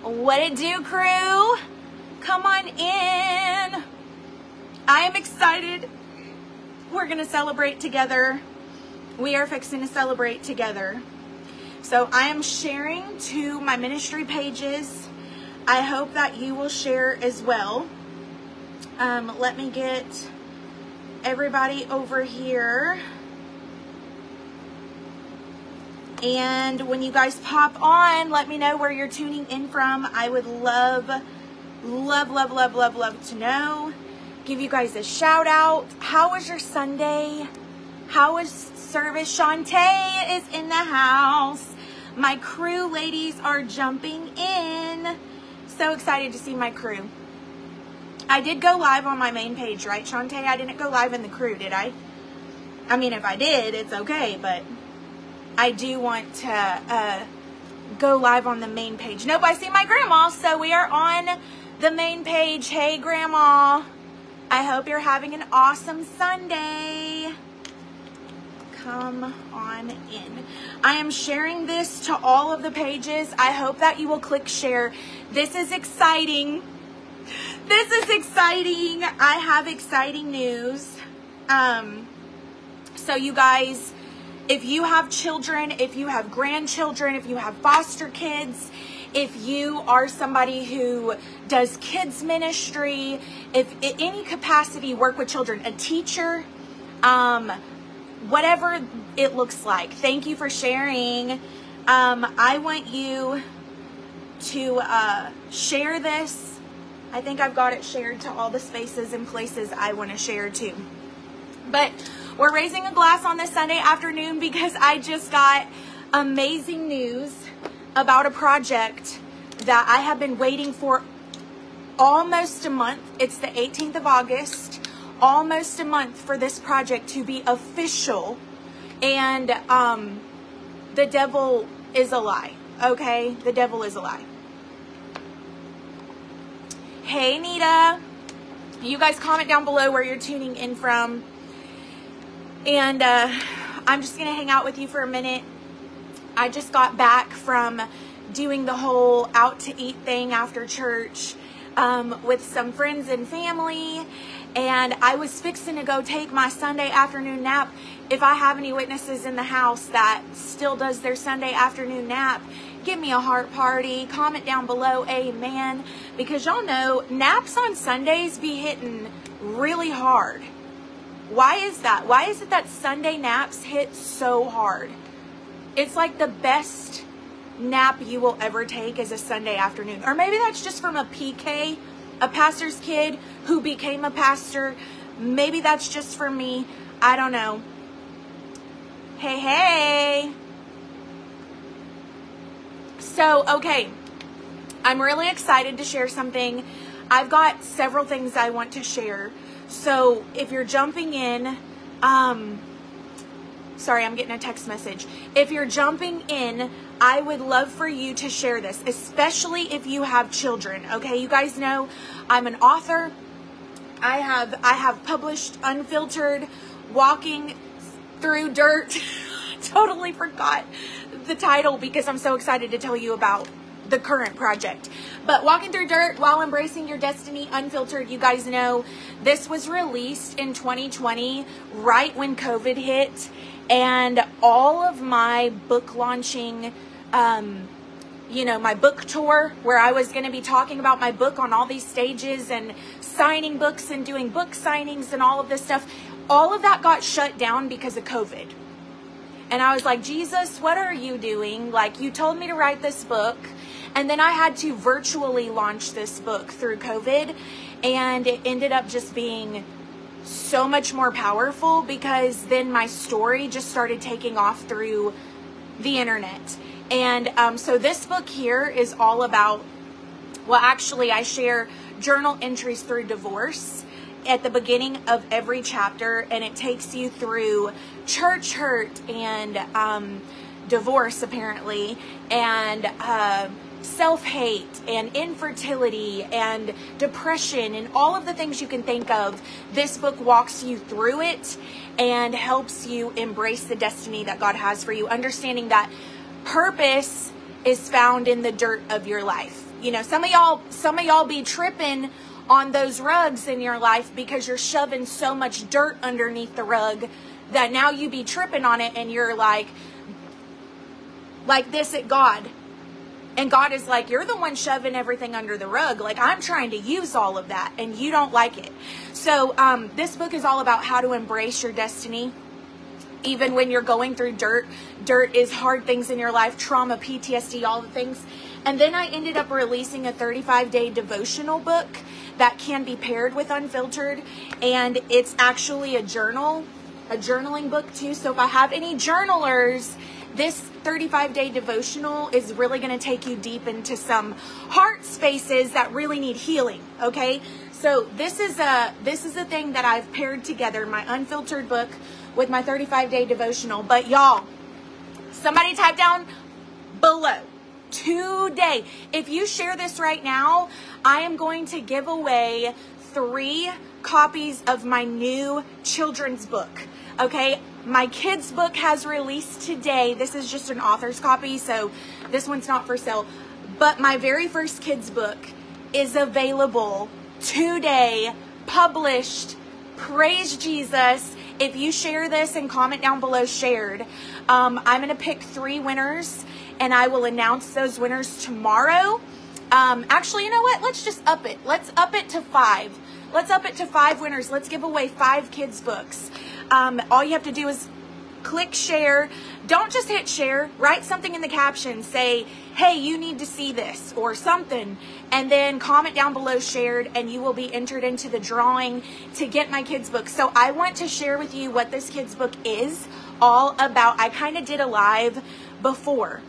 What it do, crew? Come on in. I am excited. We're going to celebrate together. We are fixing to celebrate together. So I am sharing to my ministry pages. I hope that you will share as well. Let me get everybody over here. And when you guys pop on, let me know where you're tuning in from. I would love to know. Give you guys a shout out. How was your Sunday? How was service? Shantae is in the house. My crew ladies are jumping in. So excited to see my crew. I did go live on my main page, right, Shantae? I didn't go live in the crew, did I? I mean, if I did, it's okay, but I do want to go live on the main page. Nope, I see my grandma, so we are on the main page. Hey, Grandma. I hope you're having an awesome Sunday. Come on in. I am sharing this to all of the pages. I hope that you will click share. This is exciting. This is exciting. I have exciting news. So you guys, if you have children, if you have grandchildren, if you have foster kids, if you are somebody who does kids ministry, if in any capacity work with children, a teacher, whatever it looks like. Thank you for sharing. I want you to share this. I think I've got it shared to all the spaces and places I want to share to. But we're raising a glass on this Sunday afternoon because I just got amazing news about a project that I have been waiting for almost a month. It's the 18th of August. Almost a month for this project to be official. And the devil is a lie. Okay? The devil is a lie. Hey, Nita. You guys comment down below where you're tuning in from. And I'm just going to hang out with you for a minute. I just got back from doing the whole out to eat thing after church with some friends and family. And I was fixing to go take my Sunday afternoon nap. If I have any witnesses in the house that still does their Sunday afternoon nap, give me a heart party. Comment down below, amen. Because y'all know naps on Sundays be hitting really hard. Why is that? Why is it that Sunday naps hit so hard? It's like the best nap you will ever take is a Sunday afternoon. Or maybe that's just from a PK, a pastor's kid who became a pastor. Maybe that's just for me. I don't know. Hey, hey. So, okay. I'm really excited to share something. I've got several things I want to share. So, if you're jumping in, sorry, I'm getting a text message. If you're jumping in, I would love for you to share this, especially if you have children. Okay, you guys know I'm an author. I have published Unfiltered, Walking Through Dirt. Totally forgot the title because I'm so excited to tell you about the current project. But Walking Through Dirt While Embracing Your Destiny Unfiltered, you guys know this was released in 2020, right when COVID hit. And all of my book launching, my book tour where I was going to be talking about my book on all these stages and signing books and doing book signings and all of this stuff, all of that got shut down because of COVID. And I was like, Jesus, what are you doing? Like, you told me to write this book. And then I had to virtually launch this book through COVID. And it ended up just being so much more powerful because then my story just started taking off through the internet. And so this book here is all about, well, actually I share journal entries through divorce at the beginning of every chapter, and it takes you through church hurt and divorce apparently, and self-hate and infertility and depression and all of the things you can think of. This book walks you through it and helps you embrace the destiny that God has for you, understanding that purpose is found in the dirt of your life. You know, some of y'all be tripping on those rugs in your life because you're shoving so much dirt underneath the rug that now you be tripping on it, and you're like this at God. And God is like, you're the one shoving everything under the rug. Like, I'm trying to use all of that, and you don't like it. So this book is all about how to embrace your destiny, even when you're going through dirt. Dirt is hard things in your life, trauma, PTSD, all the things. And then I ended up releasing a 35-day devotional book that can be paired with Unfiltered. And it's actually a journaling book too. So if I have any journalers, this 35-day devotional is really going to take you deep into some heart spaces that really need healing. Okay. So this is a thing that I've paired together, my Unfiltered book with my 35-day devotional. But y'all, somebody type down below today, if you share this right now, I am going to give away 3 copies of my new children's book. Okay. My kids book has released today. This is just an author's copy, so this one's not for sale. But my very first kids book is available today, published. Praise Jesus. If you share this and comment down below shared, I'm going to pick 3 winners, and I will announce those winners tomorrow. Actually, you know what? Let's just up it. Let's up it to 5. Let's up it to 5 winners. Let's give away 5 kids books. All you have to do is click share. Don't just hit share. Write something in the caption. Say, hey, you need to see this or something. And then comment down below shared, and you will be entered into the drawing to get my kids book. So I want to share with you what this kids book is all about. I kind of did a live before.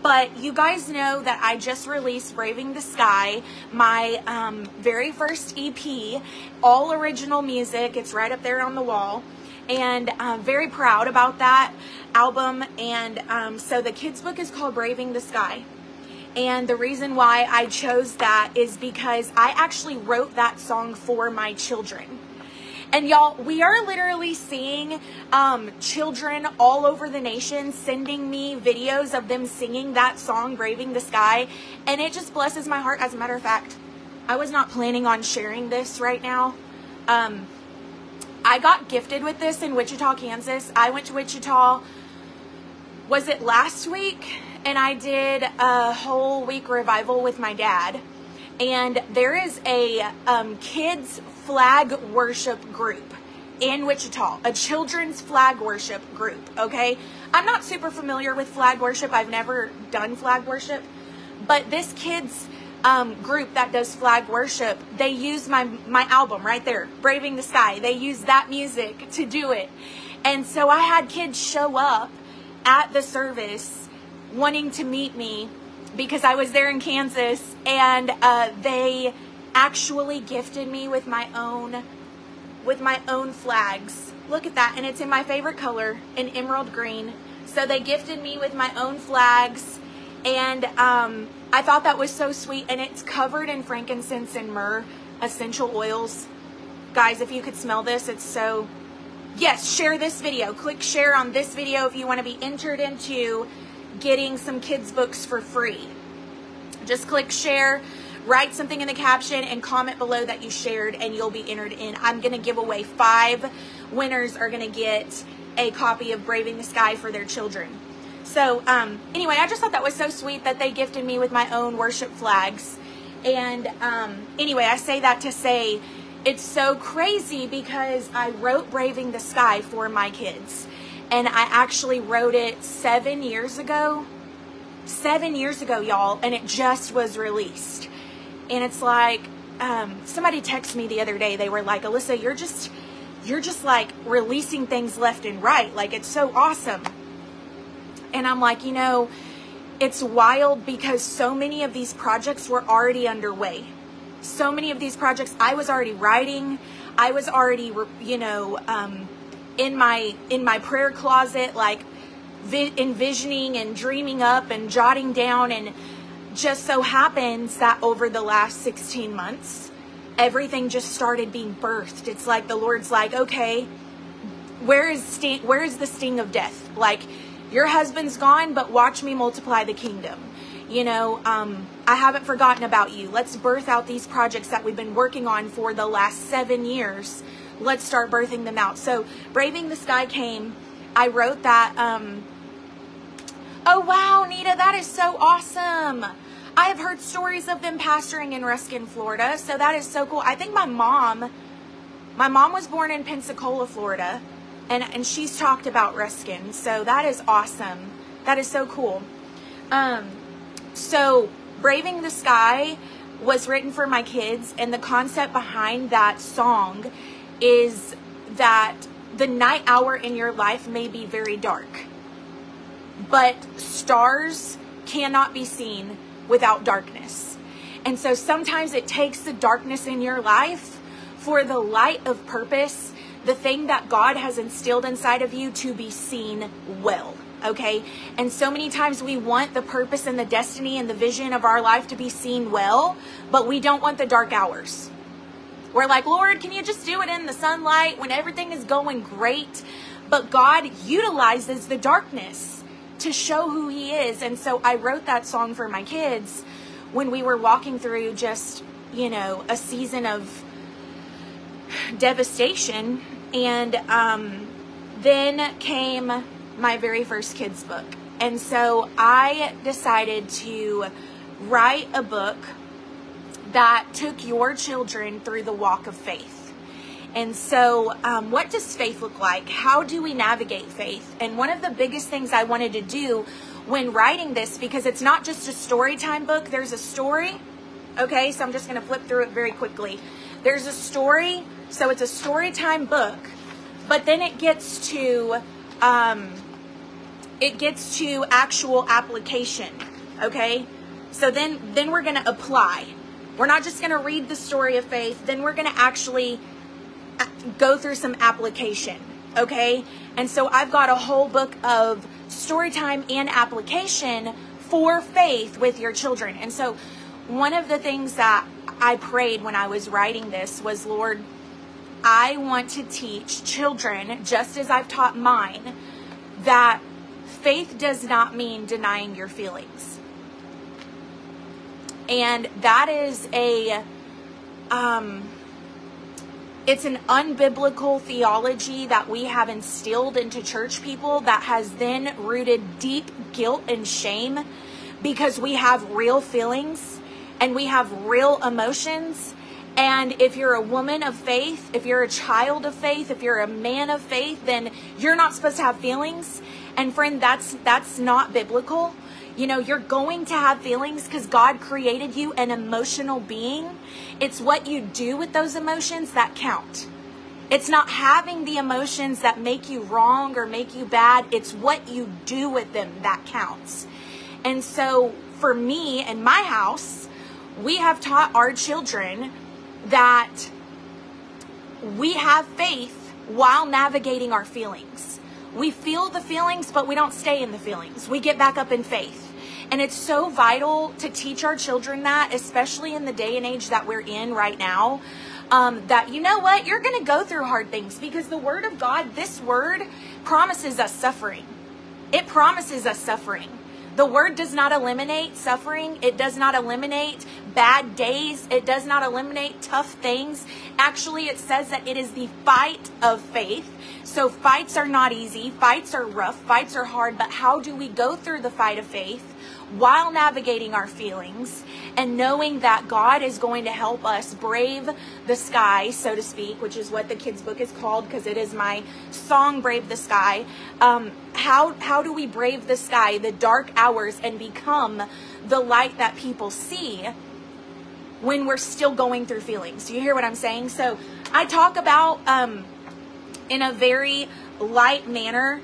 But you guys know that I just released Braving the Sky, my very first EP, all original music. It's right up there on the wall. And I'm very proud about that album. And so the kids book is called Braving the Sky. And the reason why I chose that is because I actually wrote that song for my children. And y'all, we are literally seeing children all over the nation sending me videos of them singing that song, Braving the Sky. And it just blesses my heart. As a matter of fact, I was not planning on sharing this right now. I got gifted with this in Wichita, Kansas. I went to Wichita, was it last week? And I did a whole week revival with my dad. And there is a kids flag worship group in Wichita, a children's flag worship group, okay? I'm not super familiar with flag worship. I've never done flag worship. But this kids group that does flag worship, they use my album right there, Braving the Sky. They use that music to do it. And so I had kids show up at the service wanting to meet me because I was there in Kansas, and they actually gifted me with my own flags. Look at that. And it's in my favorite color, in emerald green. So they gifted me with my own flags, and I thought that was so sweet. And it's covered in frankincense and myrrh essential oils. Guys, if you could smell this, it's so... Yes, share this video. Click share on this video if you want to be entered into getting some kids books for free. Just click share, write something in the caption, and comment below that you shared, and you'll be entered in. I'm going to give away 5 winners are going to get a copy of Braving the Sky for their children. So anyway, I just thought that was so sweet that they gifted me with my own worship flags. And anyway, I say that to say it's so crazy because I wrote Braving the Sky for my kids. And I actually wrote it 7 years ago. 7 years ago, y'all. And it just was released. And it's like, somebody texted me the other day. They were like, Alyssa, you're just like releasing things left and right. Like, it's so awesome. And I'm like, you know, it's wild because so many of these projects were already underway. So many of these projects I was already writing. I was already, you know, in my prayer closet, like envisioning and dreaming up and jotting down. And just so happens that over the last 16 months, everything just started being birthed. It's like the Lord's like, okay, where is the sting of death? Like, Your husband's gone, but watch me multiply the kingdom. You know, I haven't forgotten about you. Let's birth out these projects that we've been working on for the last 7 years. Let's start birthing them out. So Braving the Sky came. I wrote that. Oh, wow, Nita, that is so awesome. I have heard stories of them pastoring in Ruskin, Florida. So that is so cool. I think my mom was born in Pensacola, Florida. And she's talked about Ruskin. So that is awesome. That is so cool. So Braving the Sky was written for my kids. And the concept behind that song is that the night hour in your life may be very dark. But stars cannot be seen without darkness. And so sometimes it takes the darkness in your life for the light of purpose, the thing that God has instilled inside of you, to be seen well. Okay? And so many times we want the purpose and the destiny and the vision of our life to be seen well, but we don't want the dark hours. We're like, Lord, can you just do it in the sunlight when everything is going great? But God utilizes the darkness to show who He is. And so I wrote that song for my kids when we were walking through just, you know, a season of devastation. And then came my very first kids book. And so I decided to write a book that took your children through the walk of faith. And so what does faith look like? How do we navigate faith? And one of the biggest things I wanted to do when writing this, because it's not just a story time book, there's a story. Okay, so I'm just going to flip through it very quickly. There's a story, so it's a story time book, but then it gets to actual application. Okay, so then we're going to apply. We're not just going to read the story of faith. Then we're going to actually go through some application. Okay, and so I've got a whole book of story time and application for faith with your children. And so one of the things that I prayed when I was writing this was, Lord, I want to teach children, just as I've taught mine, that faith does not mean denying your feelings. And that is it's an unbiblical theology that we have instilled into church people that has then rooted deep guilt and shame, because we have real feelings and we have real emotions. And if you're a woman of faith, if you're a child of faith, if you're a man of faith, then you're not supposed to have feelings. And friend, that's not biblical. You know, you're going to have feelings because God created you an emotional being. It's what you do with those emotions that count. It's not having the emotions that make you wrong or make you bad. It's what you do with them that counts. And so for me and my house, we have taught our children that we have faith while navigating our feelings. We feel the feelings, but we don't stay in the feelings. We get back up in faith. And it's so vital to teach our children that, especially in the day and age that we're in right now, that, you know what, you're going to go through hard things, because the Word of God, this Word, promises us suffering. It promises us suffering. The Word does not eliminate suffering. It does not eliminate bad days. It does not eliminate tough things. Actually, it says that it is the fight of faith. So fights are not easy. Fights are rough. Fights are hard. But how do we go through the fight of faith while navigating our feelings and knowing that God is going to help us brave the sky, so to speak, which is what the kids' book is called, because it is my song, Brave the Sky. How do we brave the sky, the dark hours, and become the light that people see when we're still going through feelings? Do you hear what I'm saying? So I talk about, in a very light manner,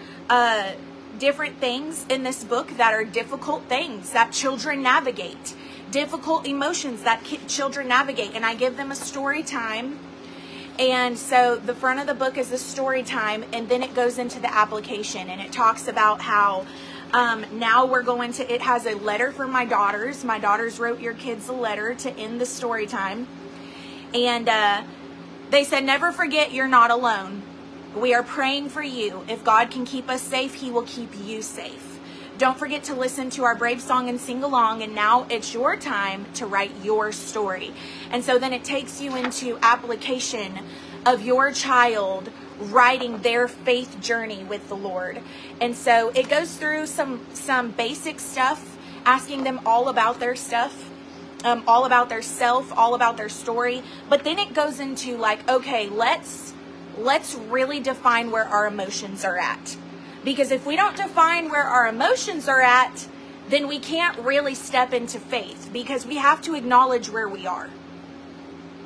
different things in this book that are difficult things that children navigate, difficult emotions that children navigate. And I give them a story time. And so the front of the book is the story time, and then it goes into the application, and it talks about how now we're going to, it has a letter for my daughters. My daughters wrote your kids a letter to end the story time. And they said, never forget you're not alone. We are praying for you. If God can keep us safe, he will keep you safe. Don't forget to listen to our Brave song and sing along. And now it's your time to write your story. And so then it takes you into application of your child writing their faith journey with the Lord. And so it goes through some basic stuff, asking them all about their stuff, all about their self, all about their story. But then it goes into like, okay, let's really define where our emotions are at. Because if we don't define where our emotions are at, then we can't really step into faith, because we have to acknowledge where we are.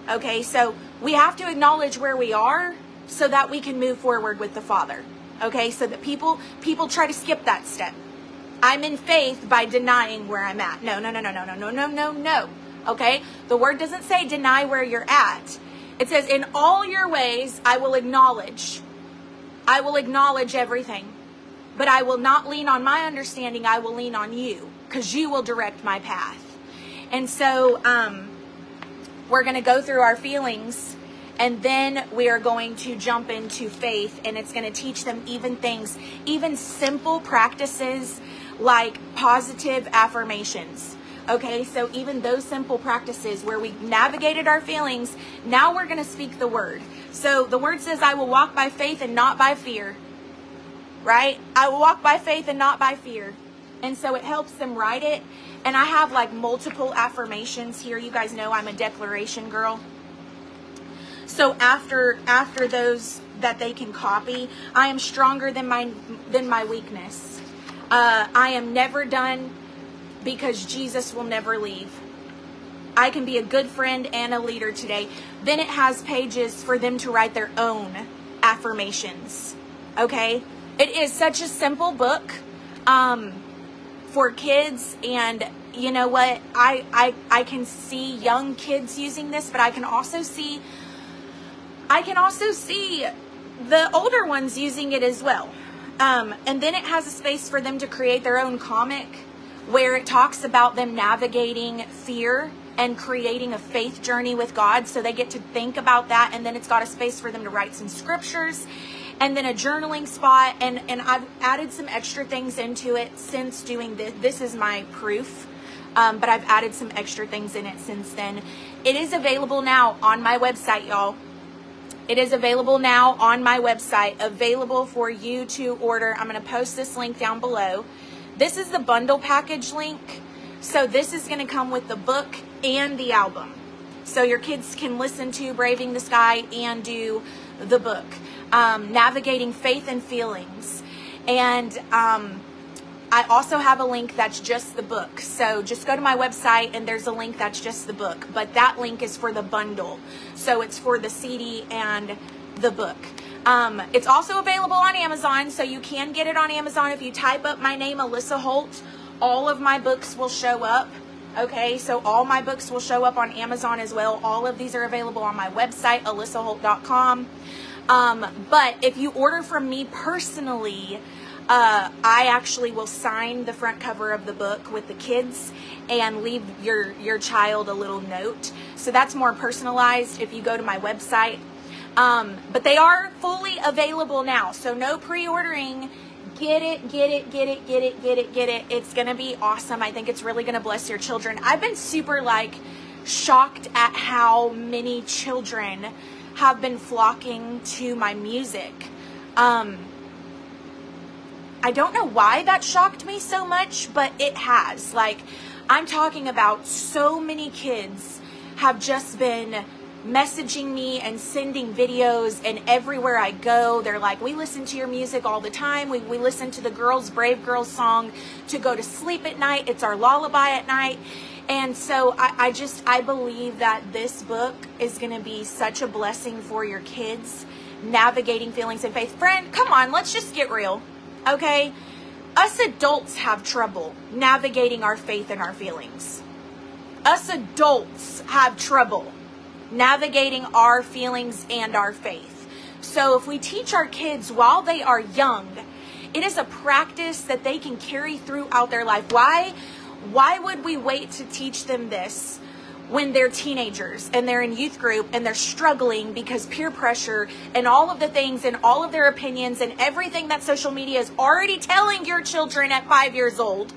Okay, so we have to acknowledge where we are so that we can move forward with the Father. Okay, so that people try to skip that step. I'm in faith by denying where I'm at. No. Okay, the word doesn't say deny where you're at. It says, in all your ways, I will acknowledge. I will acknowledge everything. But I will not lean on my understanding. I will lean on you, because you will direct my path. And so we're going to go through our feelings, and then we are going to jump into faith, and it's going to teach them even things, even simple practices like positive affirmations. Okay, so even those simple practices where we navigated our feelings, now we're going to speak the word. So the word says, I will walk by faith and not by fear. Right? I will walk by faith and not by fear. And so it helps them write it. And I have like multiple affirmations here. You guys know I'm a declaration girl. So after those that they can copy, I am stronger than my weakness. I am never done, because Jesus will never leave. I can be a good friend and a leader today. Then it has pages for them to write their own affirmations. Okay? It is such a simple book for kids. And you know what? I can see young kids using this, but I can also see the older ones using it as well. And then it has a space for them to create their own comic, where it talks about them navigating fear and creating a faith journey with God. So they get to think about that. And then it's got a space for them to write some scriptures, and then a journaling spot. And I've added some extra things into it since doing this. This is my proof. But I've added some extra things in it since then. It is available now on my website, y'all. It is available now on my website, available for you to order. I'm going to post this link down below. This is the bundle package link. So this is going to come with the book and the album. So your kids can listen to Braving the Sky and do the book. Navigating Faith and Feelings. And I also have a link that's just the book. So just go to my website and there's a link that's just the book. But that link is for the bundle. So it's for the CD and the book. It's also available on Amazon, so you can get it on Amazon. If you type up my name, Alyssa Holt, all of my books will show up. Okay, so all my books will show up on Amazon as well. All of these are available on my website, alyssaholt.com. But if you order from me personally, I actually will sign the front cover of the book with the kids and leave your child a little note. So that's more personalized if you go to my website. But they are fully available now. So no pre-ordering. Get it. It's going to be awesome. I think it's really going to bless your children. I've been super shocked at how many children have been flocking to my music. I don't know why that shocked me so much, but it has. I'm talking about so many kids have just been messaging me and sending videos, and everywhere I go, they're like, we listen to your music all the time. We listen to the Brave Girls song to go to sleep at night. It's our lullaby at night. And so I believe that this book is going to be such a blessing for your kids, navigating feelings and faith. Friend, come on, let's just get real. Okay? Us adults have trouble navigating our faith and our feelings. Us adults have trouble navigating our feelings and our faith. So if we teach our kids while they are young, it is a practice that they can carry throughout their life. Why would we wait to teach them this when they're teenagers and they're in youth group and they're struggling because peer pressure and all of the things and all of their opinions and everything that social media is already telling your children at 5 years old,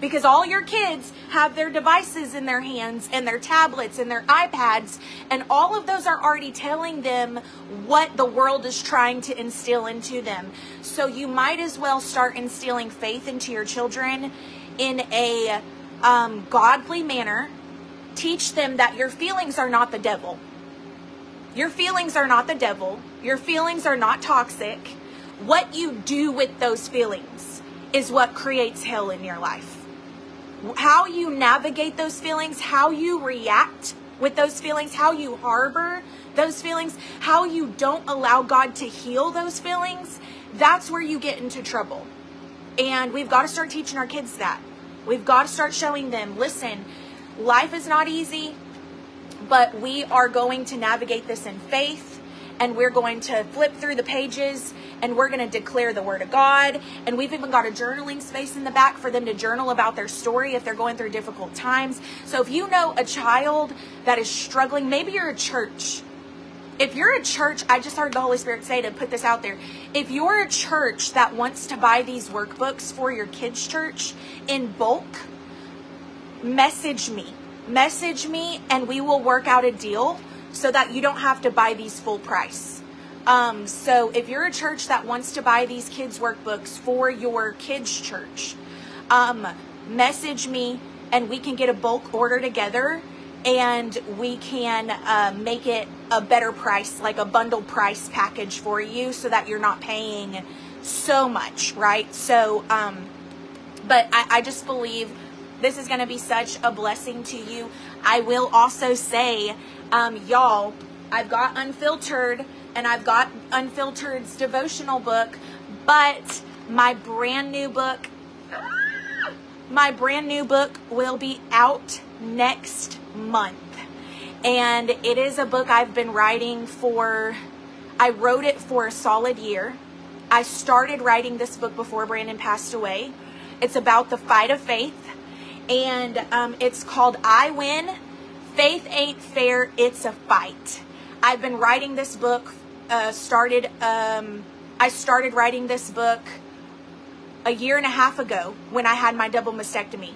because all your kids have their devices in their hands and their tablets and their iPads, and all of those are already telling them what the world is trying to instill into them. So you might as well start instilling faith into your children in a godly manner. Teach them that your feelings are not the devil. Your feelings are not the devil. Your feelings are not toxic. What you do with those feelings is what creates hell in your life. How you navigate those feelings, how you react with those feelings, how you harbor those feelings, how you don't allow God to heal those feelings, that's where you get into trouble. And we've got to start teaching our kids that. We've got to start showing them, listen, life is not easy, but we are going to navigate this in faith, and we're going to flip through the pages, and we're going to declare the Word of God. And we've even got a journaling space in the back for them to journal about their story if they're going through difficult times. So if you know a child that is struggling, maybe you're a church. If you're a church, I just heard the Holy Spirit say to put this out there. If you're a church that wants to buy these workbooks for your kids' church in bulk, message me, and we will work out a deal so that you don't have to buy these full price. So if you're a church that wants to buy these kids workbooks for your kids' church, message me and we can get a bulk order together, and we can make it a better price, like a bundle price package for you, so that you're not paying so much, right? So, but I just believe this is going to be such a blessing to you. I will also say, y'all, I've got Unfiltered, and I've got Unfiltered's devotional book, but my brand new book will be out next month. And it is a book I've been writing I wrote it for a solid year. I started writing this book before Brandon passed away. It's about the fight of faith. And it's called I Win. Faith Ain't Fair, It's a Fight. I've been writing this book. I started writing this book a year and a half ago when I had my double mastectomy.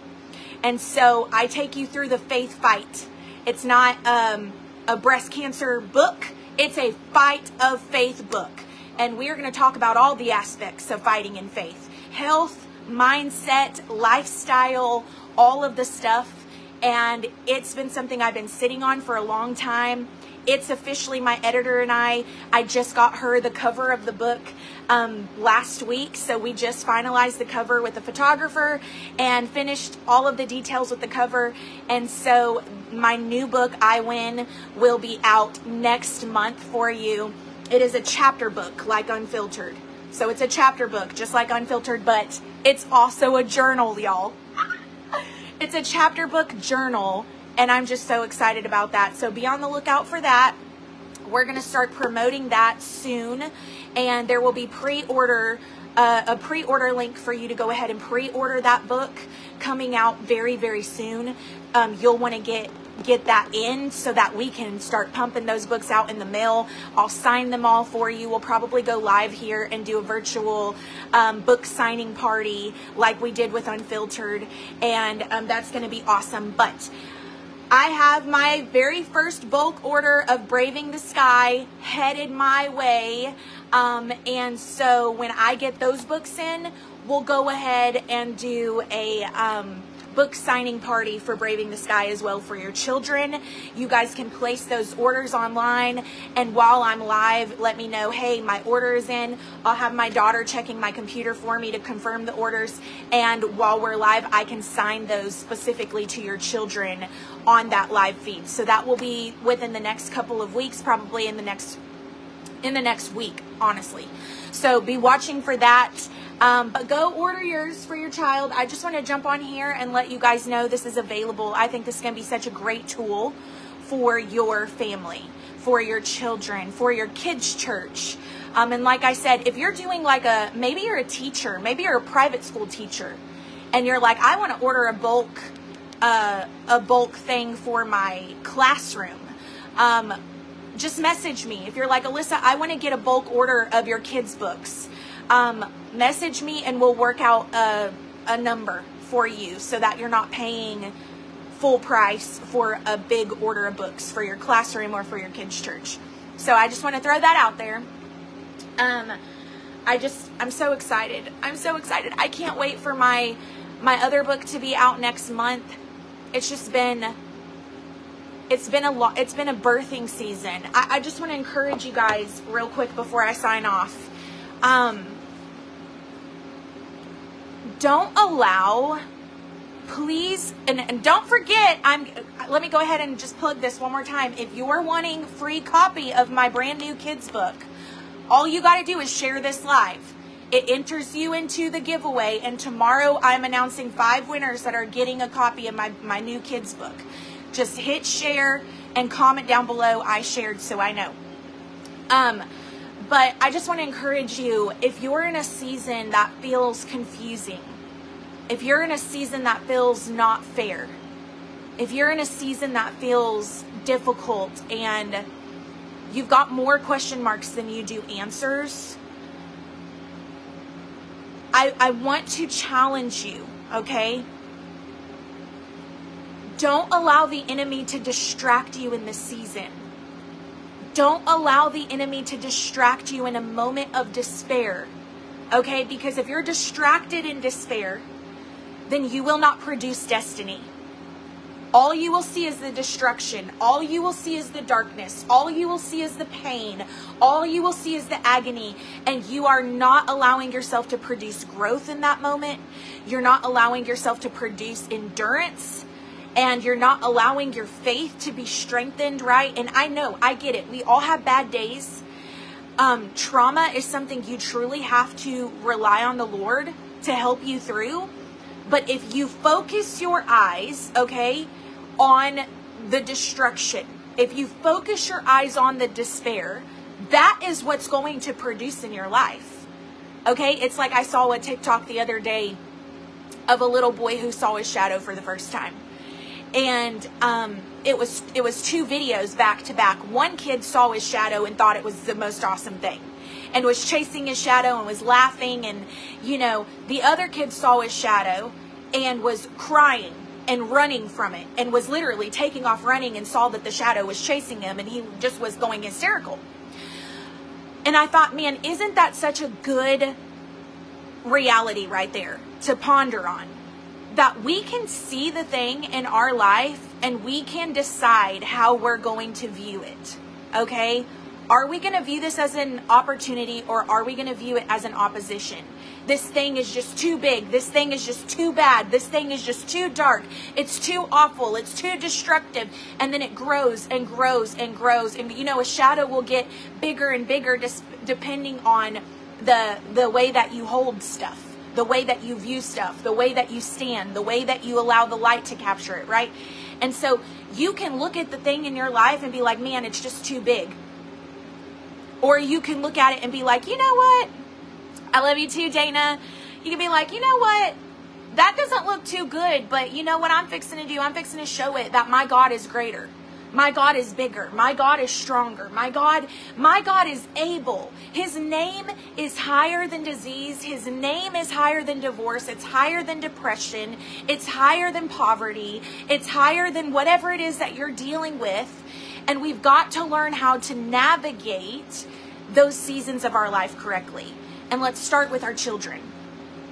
And so I take you through the faith fight. It's not a breast cancer book. It's a fight of faith book. And we are going to talk about all the aspects of fighting in faith. Health, mindset, lifestyle, all of the stuff. And it's been something I've been sitting on for a long time. It's officially my editor and I just got her the cover of the book last week. So we just finalized the cover with the photographer and finished all of the details with the cover. And so my new book, I Win, will be out next month for you. It is a chapter book like Unfiltered. So it's a chapter book just like Unfiltered, but it's also a journal, y'all. It's a chapter book journal, and I'm just so excited about that. So be on the lookout for that. We're going to start promoting that soon, and there will be a pre-order link for you to go ahead and pre-order that book coming out very, very soon. You'll want to get that in so that we can start pumping those books out in the mail. I'll sign them all for you. We'll probably go live here and do a virtual book signing party like we did with Unfiltered, and that's going to be awesome. But I have my very first bulk order of Braving the Sky headed my way, and so when I get those books in, we'll go ahead and do a book signing party for Braving the Sky as well for your children. You guys can place those orders online, and while I'm live, let me know, hey, my order is in. I'll have my daughter checking my computer for me to confirm the orders, and while we're live, I can sign those specifically to your children on that live feed. So that will be within the next couple of weeks, probably in the next week, honestly. So be watching for that. But go order yours for your child. I just want to jump on here and let you guys know this is available. I think this is going to be such a great tool for your family, for your children, for your kids' church. And like I said, if you're doing maybe you're a teacher, maybe you're a private school teacher, and you're like, I want to order a bulk a bulk thing for my classroom. Just message me. If you're like, Alyssa, I want to get a bulk order of your kids' books. Message me and we'll work out a number for you so that you're not paying full price for a big order of books for your classroom or for your kids' church. So I just want to throw that out there. I'm so excited. I'm so excited. I can't wait for my other book to be out next month. It's been a lot. It's been a birthing season. I just want to encourage you guys real quick before I sign off. Don't allow, please, and don't forget, let me go ahead and just plug this one more time. If you're wanting free copy of my brand new kids book, all you got to do is share this live. It enters you into the giveaway, and tomorrow I'm announcing 5 winners that are getting a copy of my new kids book. Just hit share and comment down below, I shared, so I know. But I just want to encourage you, if you're in a season that feels confusing, if you're in a season that feels not fair, if you're in a season that feels difficult and you've got more question marks than you do answers, I want to challenge you, okay? Don't allow the enemy to distract you in this season. Don't allow the enemy to distract you in a moment of despair, okay? Because if you're distracted in despair, then you will not produce destiny. All you will see is the destruction. All you will see is the darkness. All you will see is the pain. All you will see is the agony. And you are not allowing yourself to produce growth in that moment. You're not allowing yourself to produce endurance. And you're not allowing your faith to be strengthened, right? And I know, I get it. We all have bad days. Trauma is something you truly have to rely on the Lord to help you through. But if you focus your eyes, okay, on the destruction, if you focus your eyes on the despair, that is what's going to produce in your life. Okay, it's like I saw a TikTok the other day of a little boy who saw his shadow for the first time. And it was 2 videos back to back. One kid saw his shadow and thought it was the most awesome thing and was chasing his shadow and was laughing. And, you know, the other kid saw his shadow and was crying and running from it and was literally taking off running and saw that the shadow was chasing him and he just was going hysterical. And I thought, man, isn't that such a good reality right there to ponder on? That we can see the thing in our life and we can decide how we're going to view it, okay? Are we going to view this as an opportunity or are we going to view it as an opposition? This thing is just too big. This thing is just too bad. This thing is just too dark. It's too awful. It's too destructive. And then it grows and grows and grows. And, you know, a shadow will get bigger and bigger just depending on the way that you hold stuff, the way that you view stuff, the way that you stand, the way that you allow the light to capture it, right? And so you can look at the thing in your life and be like, man, it's just too big. Or you can look at it and be like, you know what? I love you too, Dana. You can be like, you know what? That doesn't look too good, but you know what I'm fixing to do? I'm fixing to show it that my God is greater. My God is bigger. My God is stronger. My God is able. His name is higher than disease. His name is higher than divorce. It's higher than depression. It's higher than poverty. It's higher than whatever it is that you're dealing with. And we've got to learn how to navigate those seasons of our life correctly. And let's start with our children.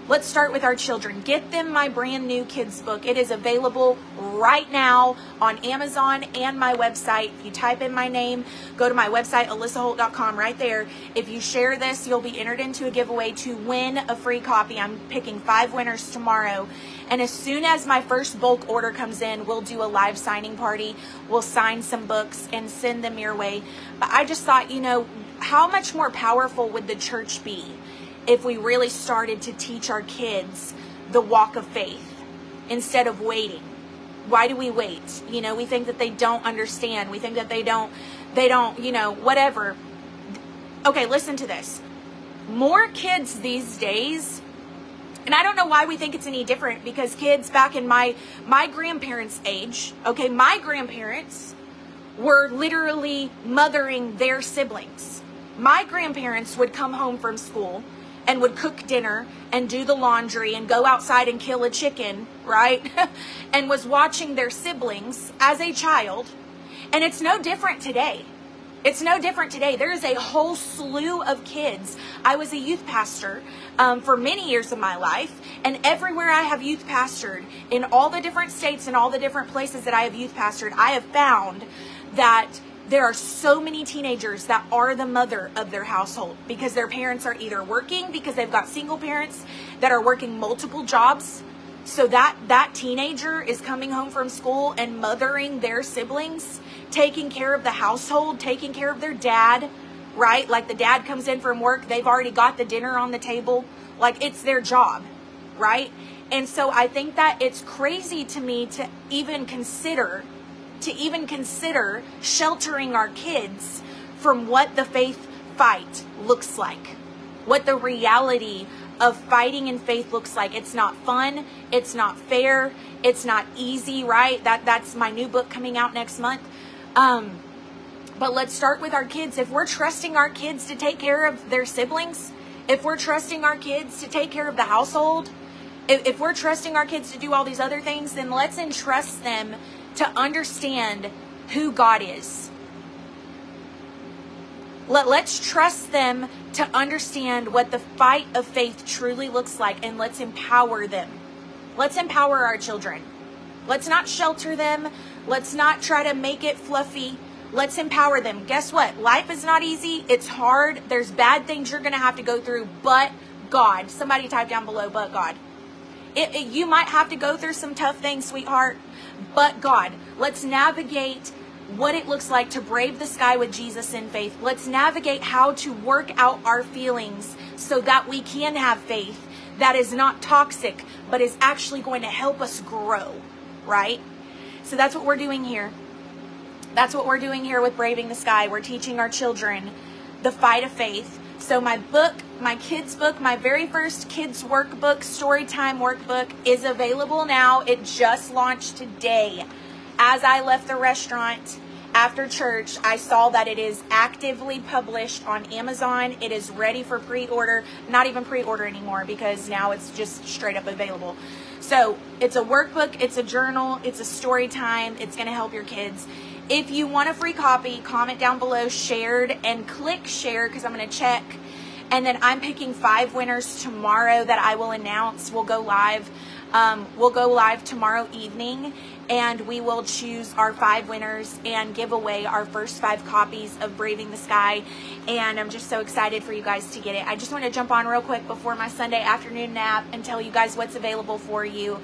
Let's start with our children. Get them my brand new kids book. It is available right now on Amazon and my website. If you type in my name, go to my website, alyssaholt.com, right there. If you share this, you'll be entered into a giveaway to win a free copy. I'm picking 5 winners tomorrow. And as soon as my first bulk order comes in, we'll do a live signing party. We'll sign some books and send them your way. But I just thought, you know, how much more powerful would the church be if we really started to teach our kids the walk of faith instead of waiting? Why do we wait? You know, we think that they don't understand. We think that they don't, you know, whatever. Okay, listen to this. More kids these days And I don't know why we think it's any different, because kids back in my grandparents' age, okay, my grandparents were literally mothering their siblings. My grandparents would come home from school and would cook dinner and do the laundry and go outside and kill a chicken, right? And was watching their siblings as a child. And it's no different today. It's no different today. There is a whole slew of kids. I was a youth pastor for many years of my life, and everywhere I have youth pastored, in all the different states and all the different places that I have youth pastored, I have found that there are so many teenagers that are the mother of their household, because their parents are either working, because they've got single parents that are working multiple jobs. So that teenager is coming home from school and mothering their siblings, taking care of the household, taking care of their dad, right? Like the dad comes in from work, they've already got the dinner on the table. Like it's their job, right? And so I think that it's crazy to me to even consider sheltering our kids from what the faith fight looks like, what the reality of fighting in faith looks like. It's not fun. It's not fair. It's not easy, right? That's my new book coming out next month. But let's start with our kids. If we're trusting our kids to take care of their siblings, if we're trusting our kids to take care of the household, if we're trusting our kids to do all these other things, then let's entrust them to understand who God is. Let's trust them to understand what the fight of faith truly looks like, and let's empower them. Let's empower our children. Let's not shelter them. Let's not try to make it fluffy. Let's empower them. Guess what? Life is not easy. It's hard. There's bad things you're going to have to go through, but God. Somebody type down below, but God. You might have to go through some tough things, sweetheart, but God. Let's navigate what it looks like to brave the sky with Jesus in faith. Let's navigate how to work out our feelings so that we can have faith that is not toxic, but is actually going to help us grow, right? So that's what we're doing here. That's what we're doing here with Braving the Sky. We're teaching our children the fight of faith. So my book, my kids' book, my very first kids' workbook, Storytime workbook, is available now. It just launched today. As I left the restaurant after church, I saw that it is actively published on Amazon. It is ready for pre-order. Not even pre-order anymore, because now it's just straight up available. So it's a workbook, it's a journal, it's a story time. It's going to help your kids. If you want a free copy, comment down below shared and click share, because I'm going to check. And then I'm picking 5 winners tomorrow that I will announce. We'll go live. Tomorrow evening, and we will choose our 5 winners and give away our first 5 copies of Braving the Sky. And I'm just so excited for you guys to get it. I just want to jump on real quick before my Sunday afternoon nap and tell you guys what's available for you.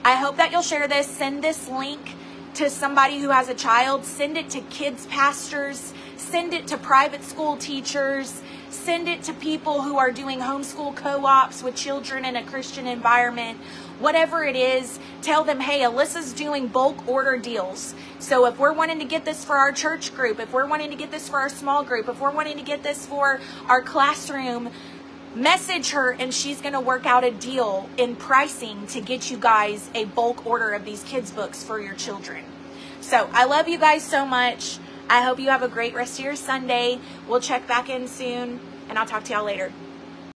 I hope that you'll share this. Send this link to somebody who has a child. Send it to kids pastors. Send it to private school teachers. Send it to people who are doing homeschool co-ops with children in a Christian environment. Whatever it is, tell them, hey, Alyssa's doing bulk order deals. So if we're wanting to get this for our church group, if we're wanting to get this for our small group, if we're wanting to get this for our classroom, message her and she's going to work out a deal in pricing to get you guys a bulk order of these kids' books for your children. So I love you guys so much. I hope you have a great rest of your Sunday. We'll check back in soon, and I'll talk to y'all later.